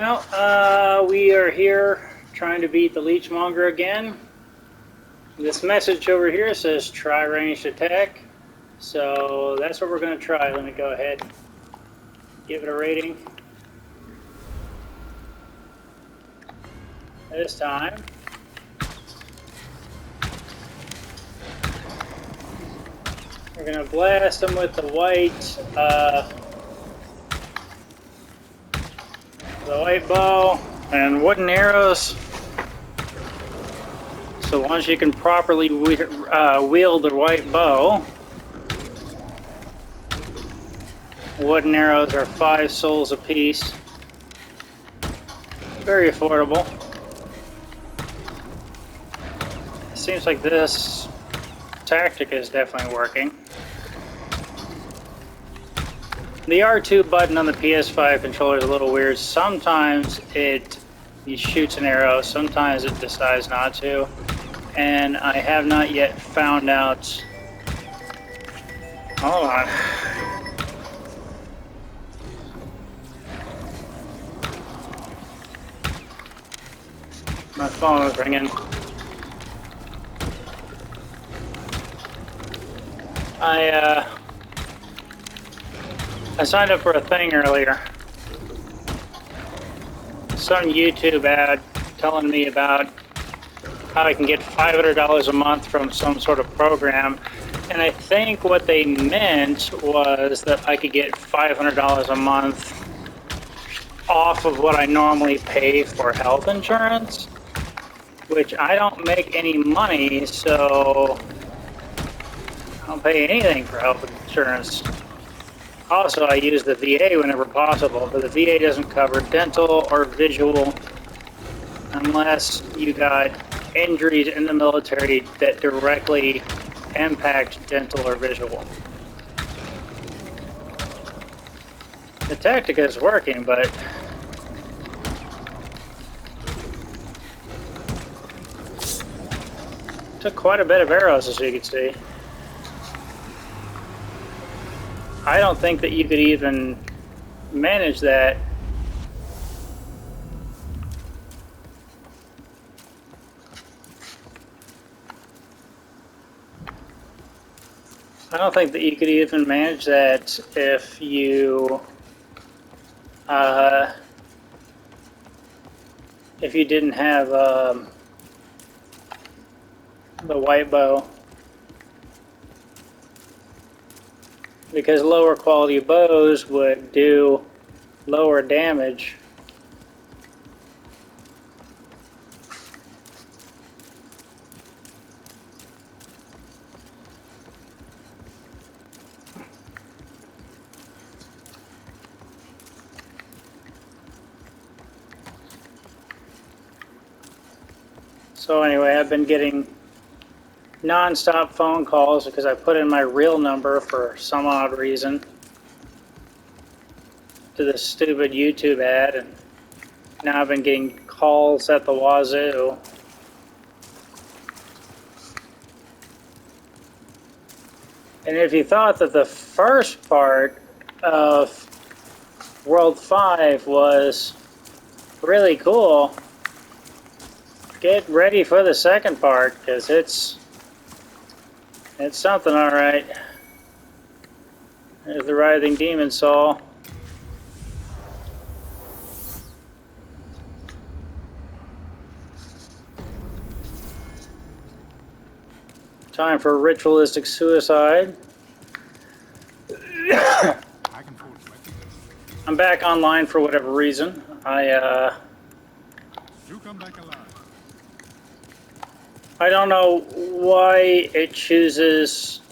Well, we are here trying to beat the Leechmonger again. This message over here says try ranged attack. So that's what we're going to try. Let me go ahead and give it a rating. This time. We're going to blast them with the white bow and wooden arrows. So once you can properly wield the white bow, wooden arrows are 5 souls apiece. Very affordable. Seems like this tactic is definitely working. The R2 button on the PS5 controller is a little weird. Sometimes it shoots an arrow, sometimes it decides not to. And I have not yet found out. Hold on. My phone is ringing. I signed up for a thing earlier. Some YouTube ad telling me about how I can get $500 a month from some sort of program. And I think what they meant was that I could get $500 a month off of what I normally pay for health insurance, which I don't make any money, so I don't pay anything for health insurance. Also, I use the VA whenever possible, but the VA doesn't cover dental or visual unless you got injuries in the military that directly impact dental or visual. The tactic is working, but took quite a bit of arrows, as you can see. I don't think that you could even manage that. I don't think that you could even manage that if you didn't have the white bow, because lower quality bows would do lower damage. So anyway, I've been getting non-stop phone calls because I put in my real number for some odd reason to this stupid YouTube ad, and now I've been getting calls at the wazoo. And if you thought that the first part of World 5 was really cool, get ready for the second part, because it's something, all right. There's the writhing demon soul. Time for ritualistic suicide. I'm back online for whatever reason. I don't know why it chooses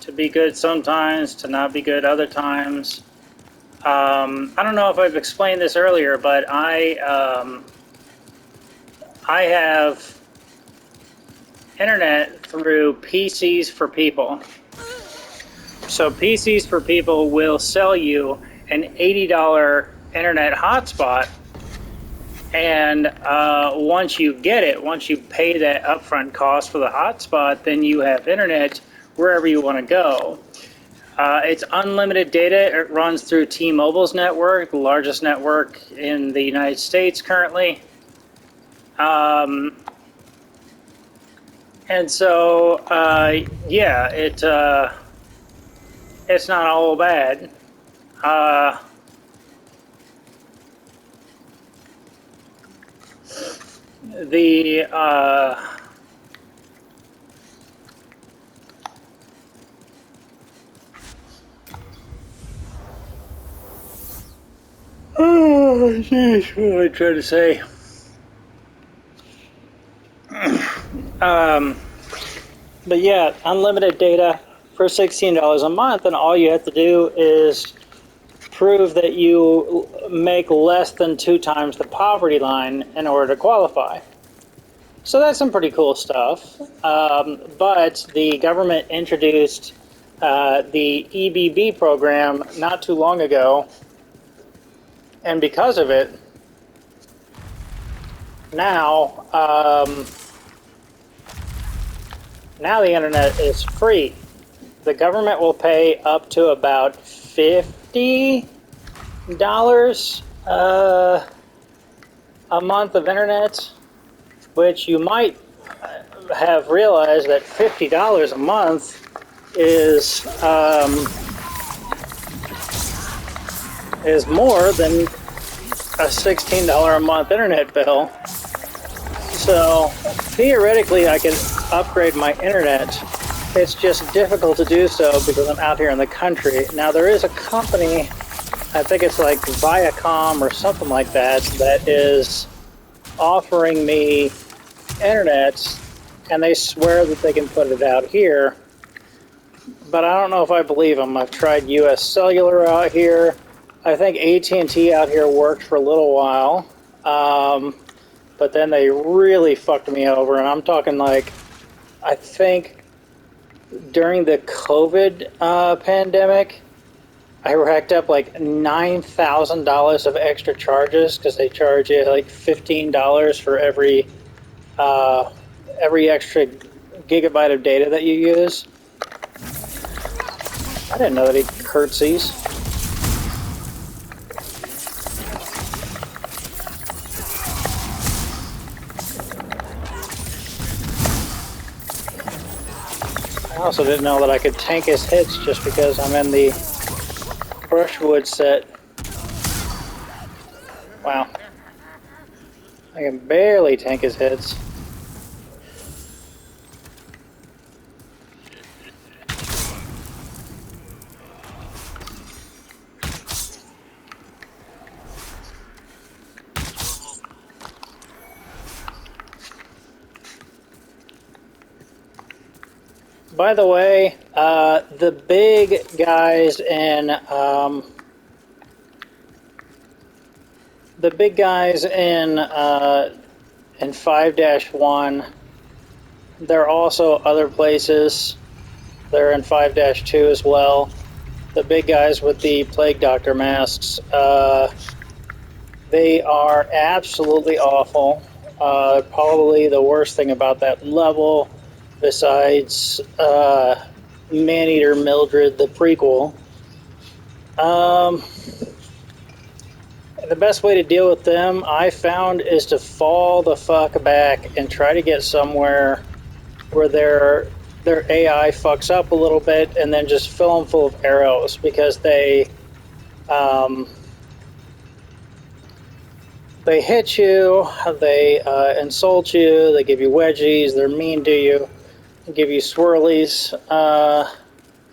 to be good sometimes, to not be good other times. I don't know if I've explained this earlier, but I have internet through PCs for People. So PCs for People will sell you an $80 internet hotspot. And once you get it, once you pay that upfront cost for the hotspot, then you have internet wherever you want to go. It's unlimited data. It runs through T-Mobile's network, the largest network in the United States currently. And so, yeah, it's not all bad. The oh, jeez, what am I trying to say? But yeah, unlimited data for $16 a month, and all you have to do is prove that you make less than 2 times the poverty line in order to qualify. So that's some pretty cool stuff. But the government introduced the EBB program not too long ago, and because of it, now now the internet is free. The government will pay up to about $50 a month of internet, which you might have realized that $50 a month is more than a $16 a month internet bill. So theoretically, I could upgrade my internet. It's just difficult to do so because I'm out here in the country. Now there is a company, I think it's like Viacom or something like that, that is offering me internet, and they swear that they can put it out here. But I don't know if I believe them. I've tried US Cellular out here. I think AT&T out here worked for a little while. But then they really fucked me over, and I'm talking like, I think during the COVID pandemic, I racked up like $9,000 of extra charges because they charge you like $15 for every extra gigabyte of data that you use. I didn't know that he curtsies. I also didn't know that I could tank his hits just because I'm in the brushwood set. Wow. I can barely tank his hits. By the way, the big guys in 5-1, there are also other places. They're in 5-2 as well. The big guys with the Plague Doctor masks, they are absolutely awful. Probably the worst thing about that level, besides Maneater Mildred, the prequel. The best way to deal with them, I found, is to fall the fuck back and try to get somewhere where their AI fucks up a little bit, and then just fill them full of arrows, because they hit you, they insult you, they give you wedgies, they're mean to you, they give you swirlies,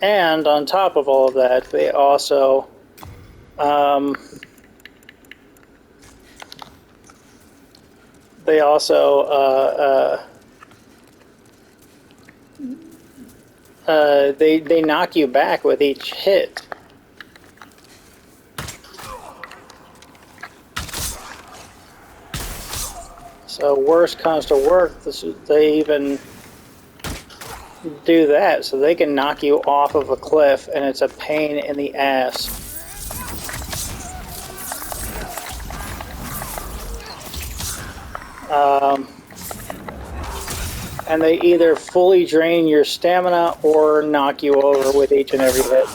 and on top of all of that, they also they knock you back with each hit. So worst comes to worst, they even do that, so they can knock you off of a cliff, and it's a pain in the ass. And they either fully drain your stamina or knock you over with each and every hit.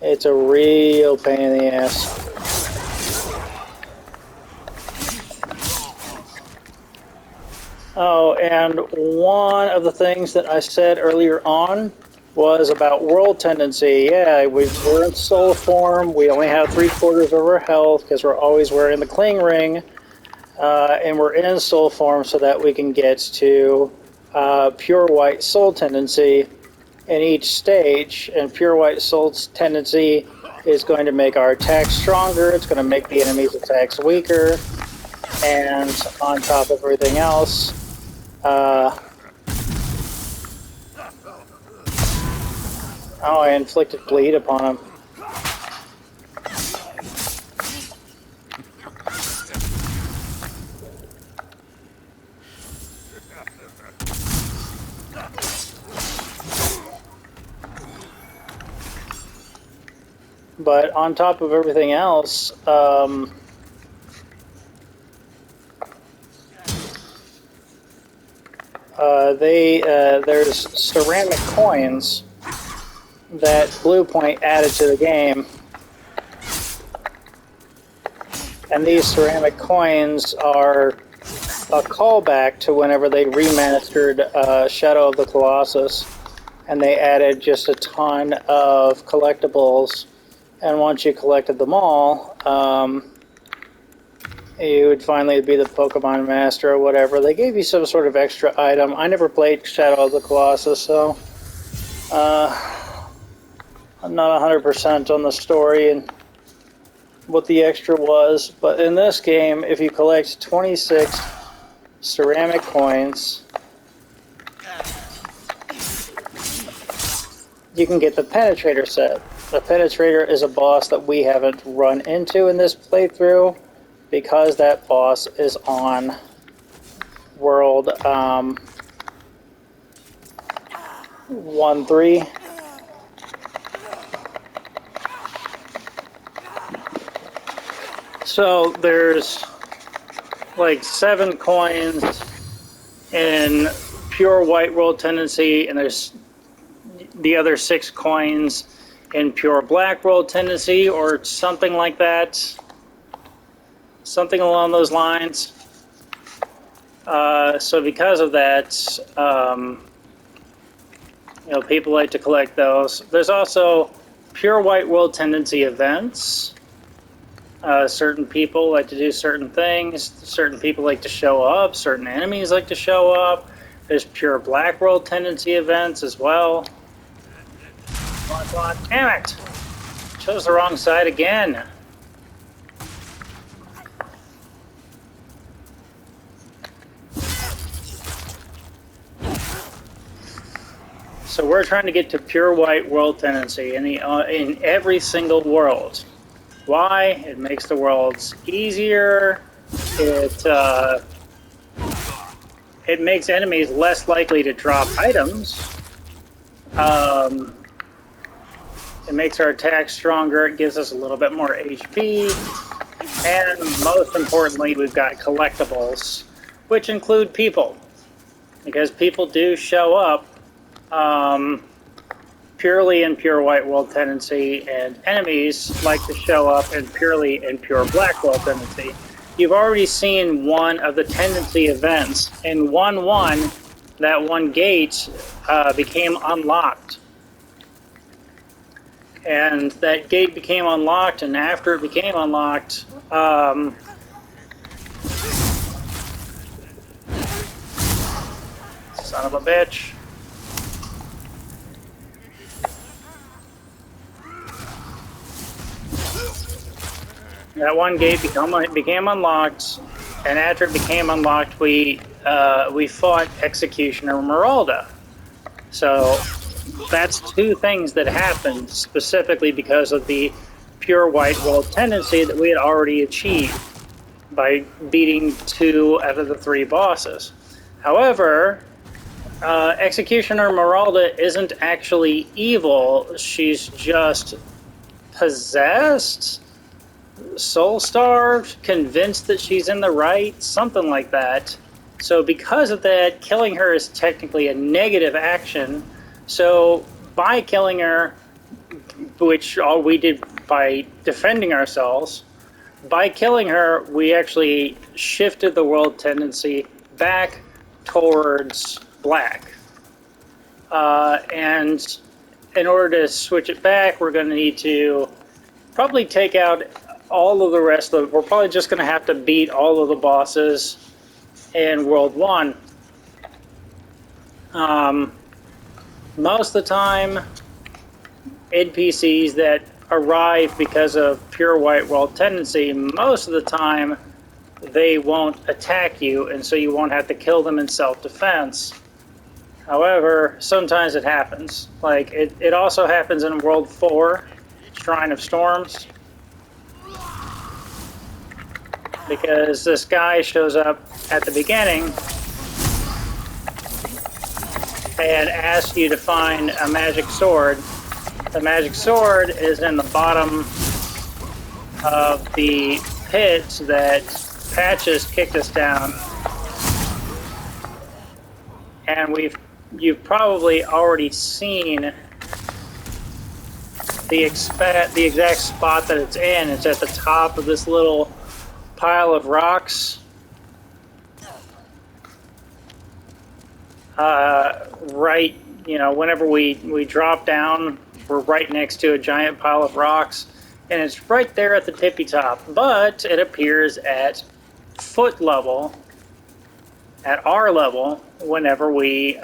It's a real pain in the ass. Oh, and one of the things that I said earlier on was about world tendency. Yeah, we're in soul form. We only have 3/4 of our health because we're always wearing the cling ring. And we're in soul form so that we can get to pure white soul tendency in each stage. And pure white soul's tendency is going to make our attacks stronger. It's going to make the enemy's attacks weaker. And on top of everything else, oh, I inflicted bleed upon him. But on top of everything else, there's ceramic coins that Bluepoint added to the game. And these ceramic coins are a callback to whenever they remastered Shadow of the Colossus. And they added just a ton of collectibles. And once you collected them all, you would finally be the Pokemon Master or whatever. They gave you some sort of extra item. I never played Shadow of the Colossus, so I'm not 100% on the story and what the extra was. But in this game, if you collect 26 ceramic coins, you can get the Penetrator set. The Penetrator is a boss that we haven't run into in this playthrough because that boss is on World 1-3. So there's like 7 coins in pure white world tendency, and there's the other 6 coins in pure black world tendency, or something like that. Something along those lines. So because of that, people like to collect those. There's also pure white world tendency events. Certain people like to do certain things. Certain people like to show up. Certain enemies like to show up. There's pure black world tendency events as well. Damn it! Chose the wrong side again. So we're trying to get to pure white world tendency in every single world. Why? It makes the worlds easier. It makes enemies less likely to drop items. It makes our attacks stronger. It gives us a little bit more HP. And most importantly, we've got collectibles, which include people. Because people do show up purely in pure white world tendency, and enemies like to show up purely in pure black world tendency. You've already seen one of the tendency events. In 1-1, that one gate became unlocked. And that gate became unlocked, and after it became unlocked, son of a bitch. That one gate became unlocked, and after it became unlocked, we fought Executioner Meralda. So that's 2 things that happened specifically because of the pure white world tendency that we had already achieved by beating 2 out of the 3 bosses. However, Executioner Meralda isn't actually evil. She's just possessed, soul-starved, convinced that she's in the right, something like that. So because of that, killing her is technically a negative action. So by killing her, which all we did by defending ourselves. By killing her, we actually shifted the world tendency back towards black. And in order to switch it back, we're going to need to probably take out all of the rest of it. We're probably just going to have to beat all of the bosses in World 1. Most of the time, NPCs that arrive because of pure white world tendency, most of the time they won't attack you, and so you won't have to kill them in self-defense. However, sometimes it happens. Like, it also happens in World 4, Shrine of Storms, because this guy shows up at the beginning and asks you to find a magic sword. The magic sword is in the bottom of the pit that Patches kicked us down. And you've probably already seen the exact spot that it's in. It's at the top of this little pile of rocks. Right, whenever we drop down, we're right next to a giant pile of rocks, and it's right there at the tippy top, but it appears at foot level, at our level, whenever we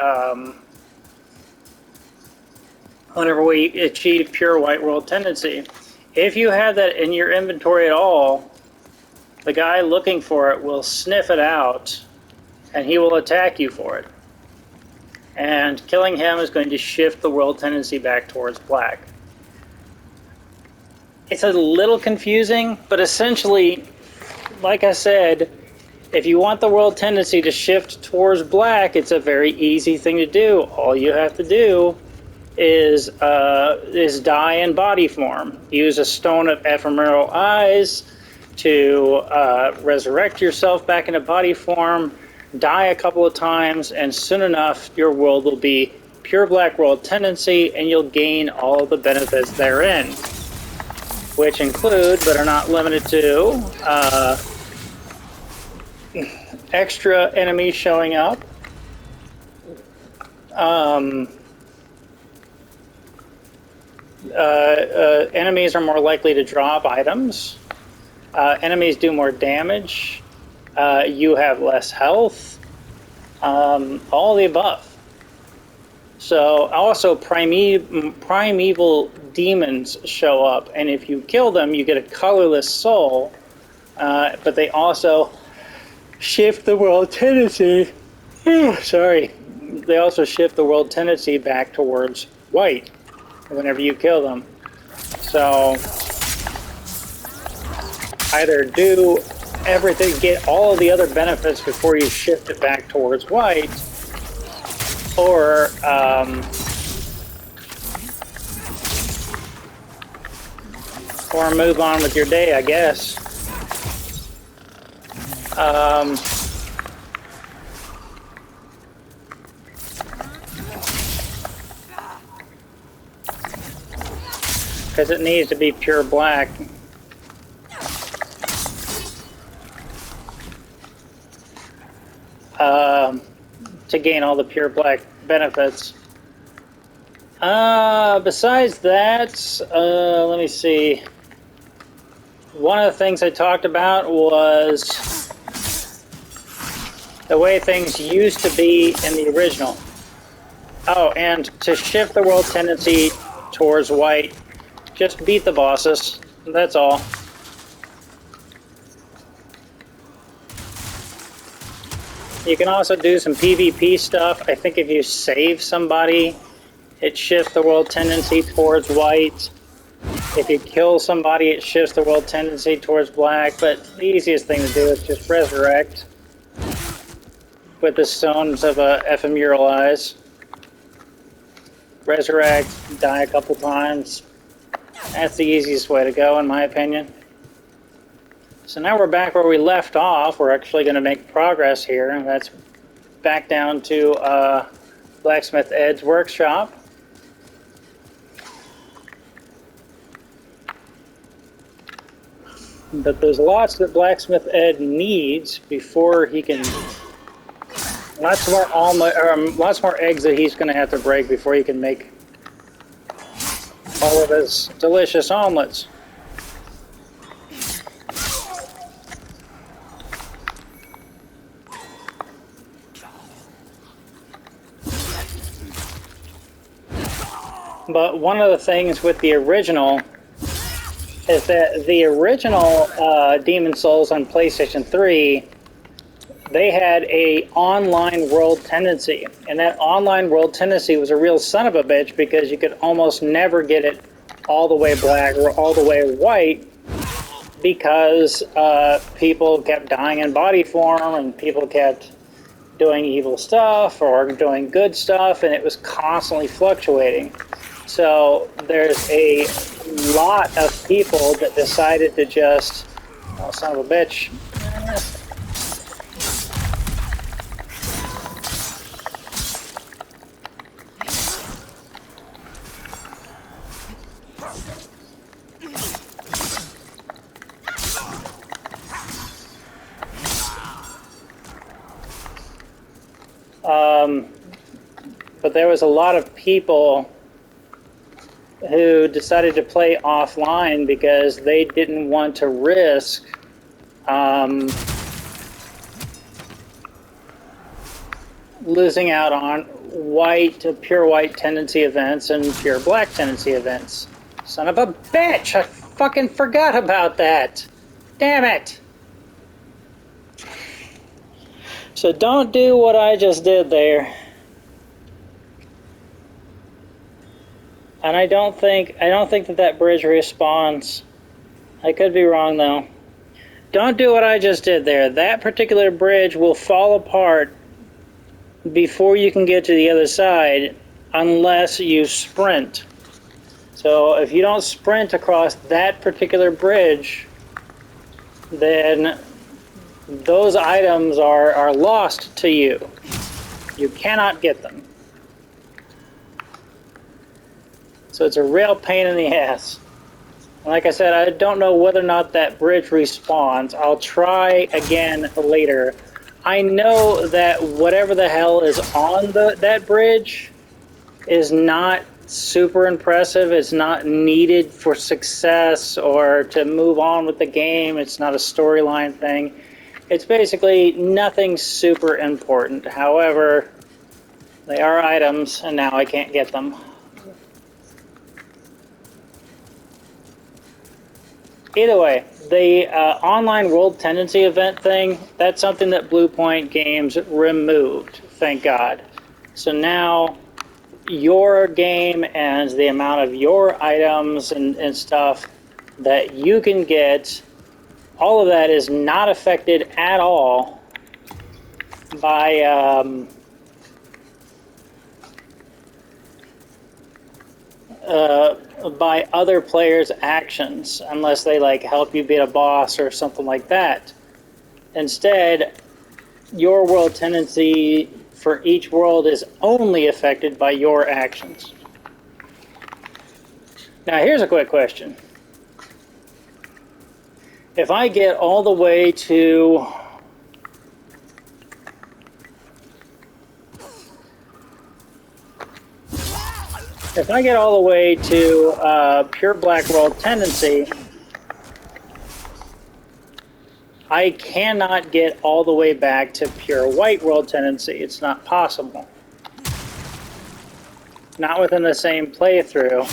achieve pure white world tendency. If you have that in your inventory at all, the guy looking for it will sniff it out, and he will attack you for it. And killing him is going to shift the world tendency back towards black. It's a little confusing, but essentially, like I said, if you want the world tendency to shift towards black, it's a very easy thing to do. All you have to do is die in body form. Use a stone of ephemeral eyes to resurrect yourself back into body form. Die a couple of times, and soon enough your world will be pure black world tendency, and you'll gain all the benefits therein, which include, but are not limited to, extra enemies showing up, enemies are more likely to drop items, enemies do more damage, you have less health, all the above. So also primeval demons show up, and if you kill them, you get a colorless soul, but they also shift the world tendency. Sorry. They also shift the world tendency back towards white whenever you kill them. So either do everything, get all of the other benefits before you shift it back towards white, or move on with your day, I guess. Because it needs to be pure black. To gain all the pure black benefits. Besides that, let me see. One of the things I talked about was the way things used to be in the original. Oh, and to shift the world tendency towards white, just beat the bosses. That's all. You can also do some PvP stuff. I think if you save somebody, it shifts the world tendency towards white. If you kill somebody, it shifts the world tendency towards black. But the easiest thing to do is just resurrect with the stones of ephemeral eyes. Resurrect, die a couple times. That's the easiest way to go, in my opinion. So now we're back where we left off. We're actually going to make progress here, and that's back down to Blacksmith Ed's workshop. But there's lots that Blacksmith Ed needs before he can. Lots more lots more eggs that he's going to have to break before he can make all of his delicious omelets. But one of the things with the original is that the original Demon Souls on PlayStation 3, they had a online world tendency, and that online world tendency was a real son of a bitch because you could almost never get it all the way black or all the way white because people kept dying in body form and people kept doing evil stuff or doing good stuff, and it was constantly fluctuating. So there's a lot of people that decided to just, oh, son of a bitch. But there was a lot of people who decided to play offline because they didn't want to risk losing out on pure white tendency events and pure black tendency events. Son of a bitch! I fucking forgot about that! Damn it! So don't do what I just did there. And I don't think that bridge respawns. I could be wrong though. Don't do what I just did there. That particular bridge will fall apart before you can get to the other side unless you sprint. So if you don't sprint across that particular bridge, then those items are lost to you. You cannot get them. So it's a real pain in the ass. And like I said, I don't know whether or not that bridge respawns. I'll try again later. I know that whatever the hell is on that bridge is not super impressive. It's not needed for success or to move on with the game. It's not a storyline thing. It's basically nothing super important. However, they are items, and now I can't get them. Either way, the online world tendency event thing, that's something that Blue Point Games removed, thank God. So now your game and the amount of your items and stuff that you can get, all of that is not affected at all by other players' actions, unless they like help you beat a boss or something like that. Instead, your world tendency for each world is only affected by your actions. Now here's a quick question. If I get all the way to pure black world tendency, I cannot get all the way back to pure white world tendency. It's not possible. Not within the same playthrough.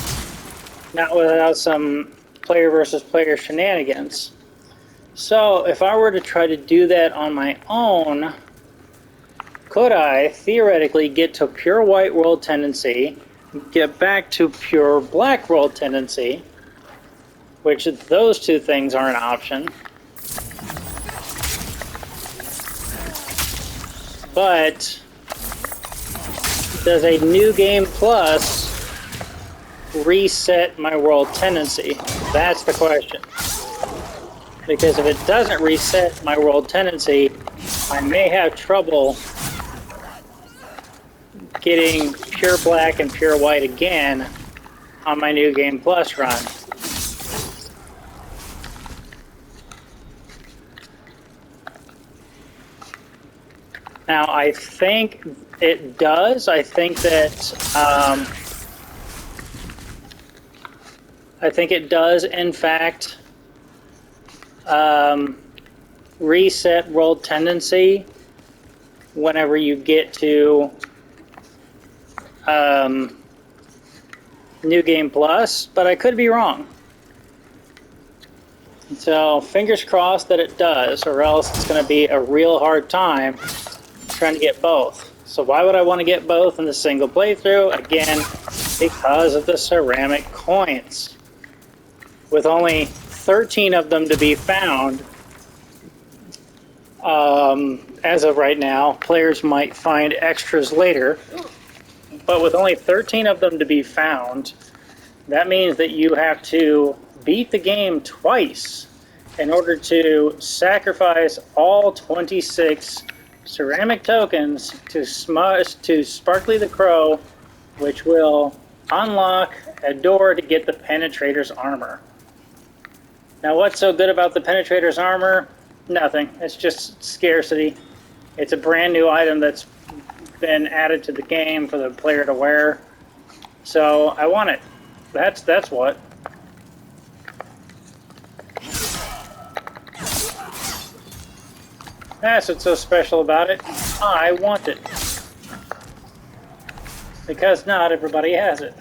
Not without some player versus player shenanigans. So if I were to try to do that on my own, could I theoretically get to pure white world tendency, get back to pure black world tendency, which those two things are an option, but does a new game plus reset my world tendency? That's the question. Because if it doesn't reset my world tendency, I may have trouble getting pure black and pure white again on my new game plus run. Now, I think it does. I think that I think it does, in fact, reset world tendency whenever you get to New Game Plus, but I could be wrong. So fingers crossed that it does, or else it's going to be a real hard time trying to get both. So why would I want to get both in the single playthrough? Again, because of the ceramic coins. With only 13 of them to be found, as of right now, players might find extras later, but with only 13 of them to be found, that means that you have to beat the game twice in order to sacrifice all 26 ceramic tokens to Sparkly the Crow, which will unlock a door to get the Penetrator's armor. Now, what's so good about the Penetrator's armor? Nothing. It's just scarcity. It's a brand new item that's been added to the game for the player to wear. So I want it. That's what. That's what's so special about it. I want it. Because not everybody has it.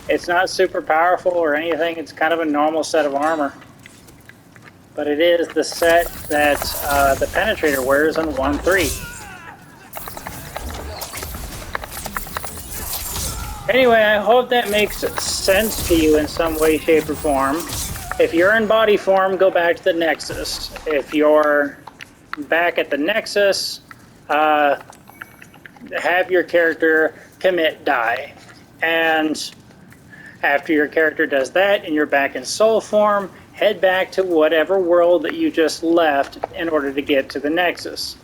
It's not super powerful or anything. It's kind of a normal set of armor. But it is the set that the Penetrator wears on 1.3. Anyway, I hope that makes sense to you in some way, shape, or form. If you're in body form, go back to the Nexus. If you're back at the Nexus, have your character commit die. And after your character does that and you're back in soul form, head back to whatever world that you just left in order to get to the Nexus.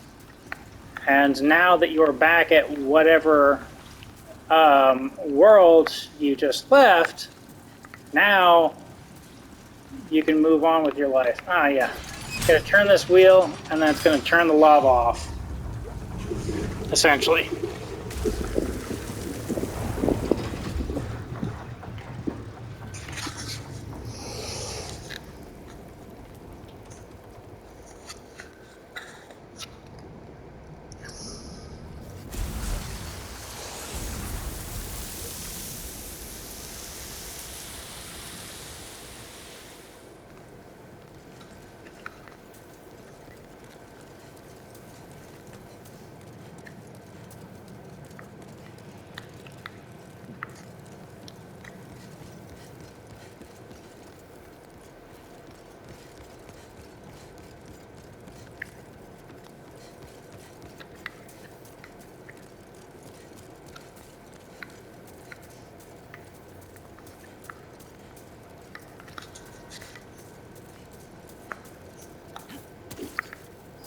And now that you're back at whatever world you just left, now you can move on with your life. Ah, yeah. Gonna turn this wheel, and then it's gonna turn the lava off. Essentially.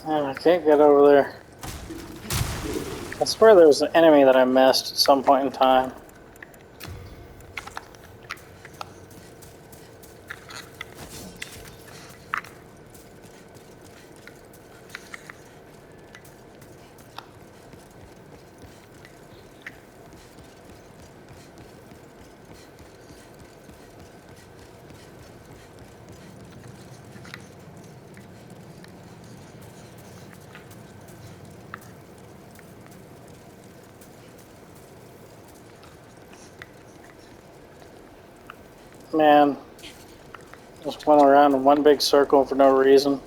And I can't get over there. I swear there was an enemy that I missed at some point in time. Man, just went around in one big circle for no reason.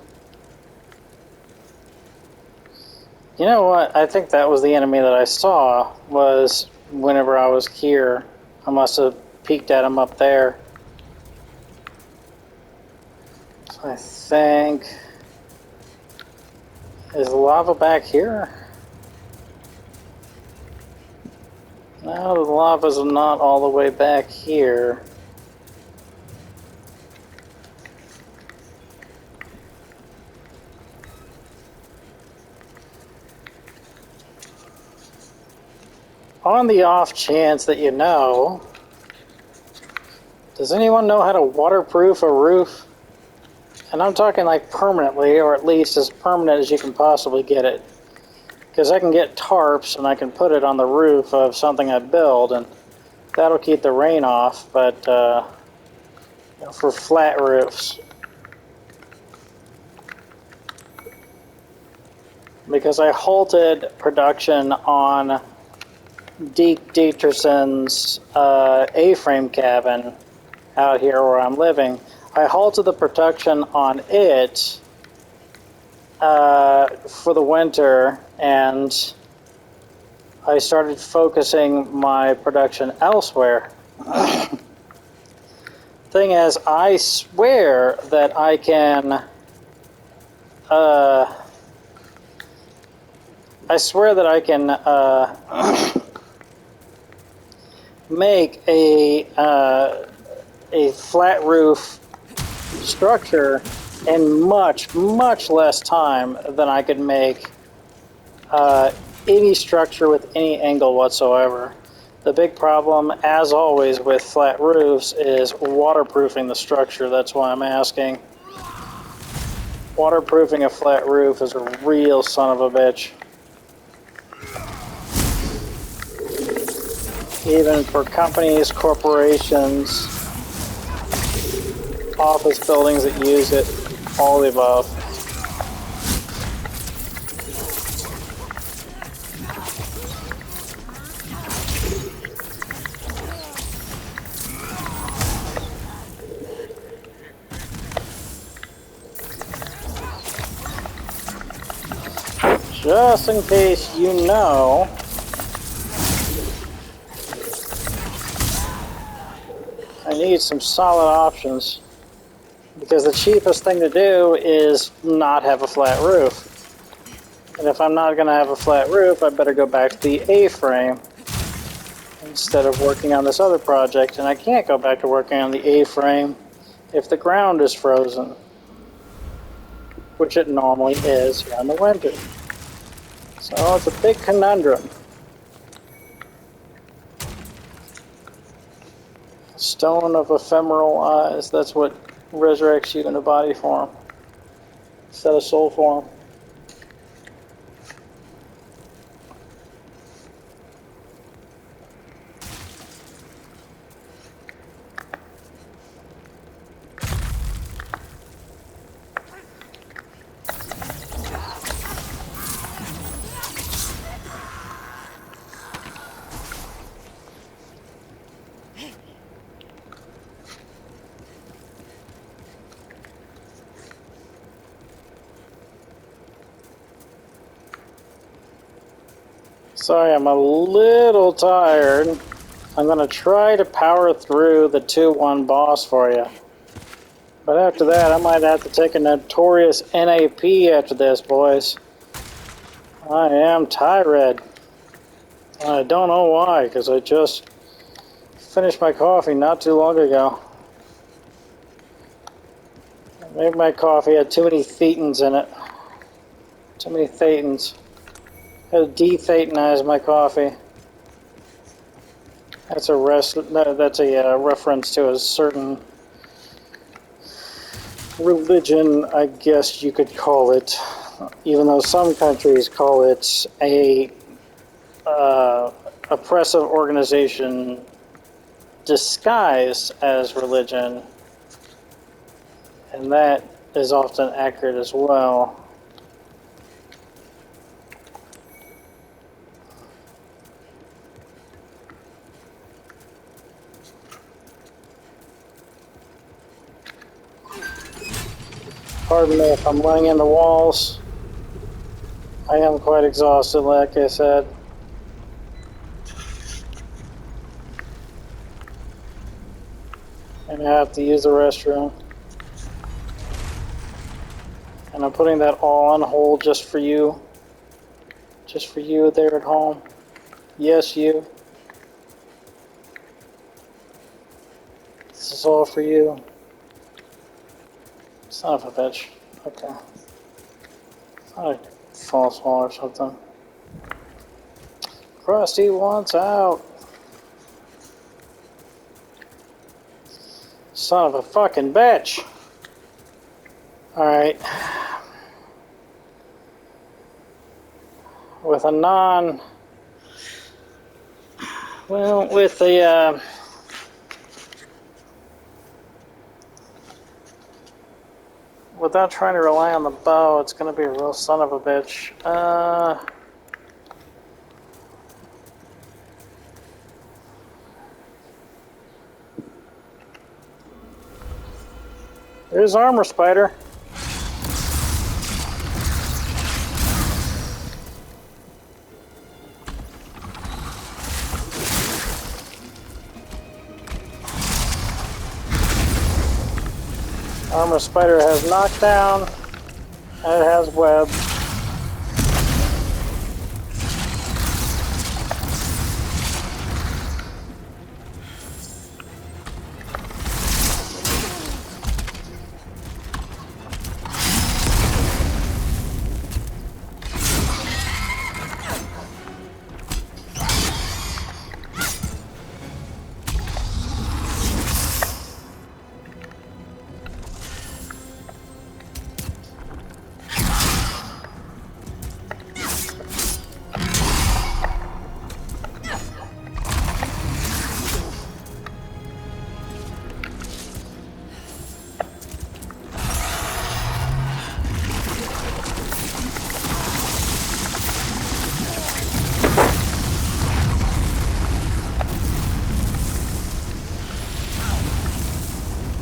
You know what? I think that was the enemy that I saw, was whenever I was here. I must have peeked at him up there. So I think... Is the lava back here? No, the lava's not all the way back here. On the off chance that you know, does anyone know how to waterproof a roof And I'm talking like permanently, or at least as permanent as you can possibly get it. Because I can get tarps and I can put it on the roof of something I build, and that'll keep the rain off, but you know, for flat roofs. Because I halted production on Deke Dieterson's A-frame cabin out here where I'm living. I halted the production on it for the winter, and I started focusing my production elsewhere. Thing is, I swear that I can make a flat roof structure in much less time than I could make any structure with any angle whatsoever. The big problem, as always, with flat roofs is waterproofing the structure. That's why I'm asking. Waterproofing a flat roof is a real son of a bitch. Even for companies, corporations, office buildings that use it, all the above. Just in case you know, I need some solid options, because the cheapest thing to do is not have a flat roof. And if I'm not going to have a flat roof, I better go back to the A-frame instead of working on this other project. And I can't go back to working on the A-frame if the ground is frozen, which it normally is here in the winter. So it's a big conundrum. Stone of ephemeral eyes, that's what resurrects you in a body form instead of soul form. Sorry, I'm a little tired. I'm going to try to power through the 2-1 boss for you. But after that, I might have to take a notorious NAP after this, boys. I am tired. I don't know why, because I just finished my coffee not too long ago. Maybe my coffee had too many thetans in it. Too many thetans. I had to de-thetanize my coffee. That's a reference to a certain religion, I guess you could call it. Even though some countries call it a oppressive organization disguised as religion, and that is often accurate as well. Pardon me if I'm running into walls. I am quite exhausted, like I said. And I have to use the restroom. And I'm putting that all on hold just for you. Just for you there at home. Yes, you. This is all for you. Son of a bitch. Okay. I false wall or something. Krusty wants out. Son of a fucking bitch. Alright. With a non... Well, with the... without trying to rely on the bow, it's going to be a real son of a bitch. There's Armor Spider. Armor Spider has knockdown, and it has web.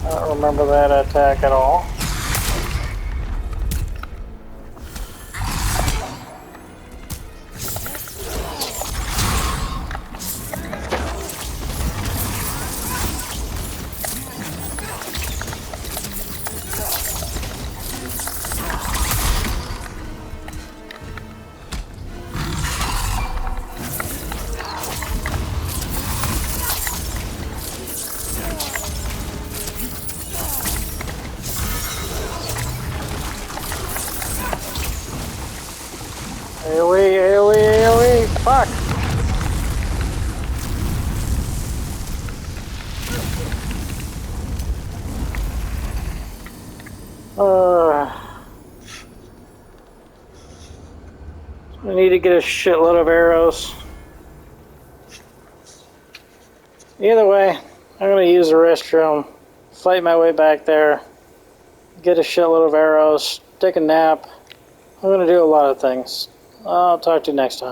I don't remember that attack at all. AoE, AoE, AoE, fuck! I need to get a shitload of arrows. Either way, I'm gonna use the restroom, fight my way back there, get a shitload of arrows, take a nap. I'm gonna do a lot of things. I'll talk to you next time.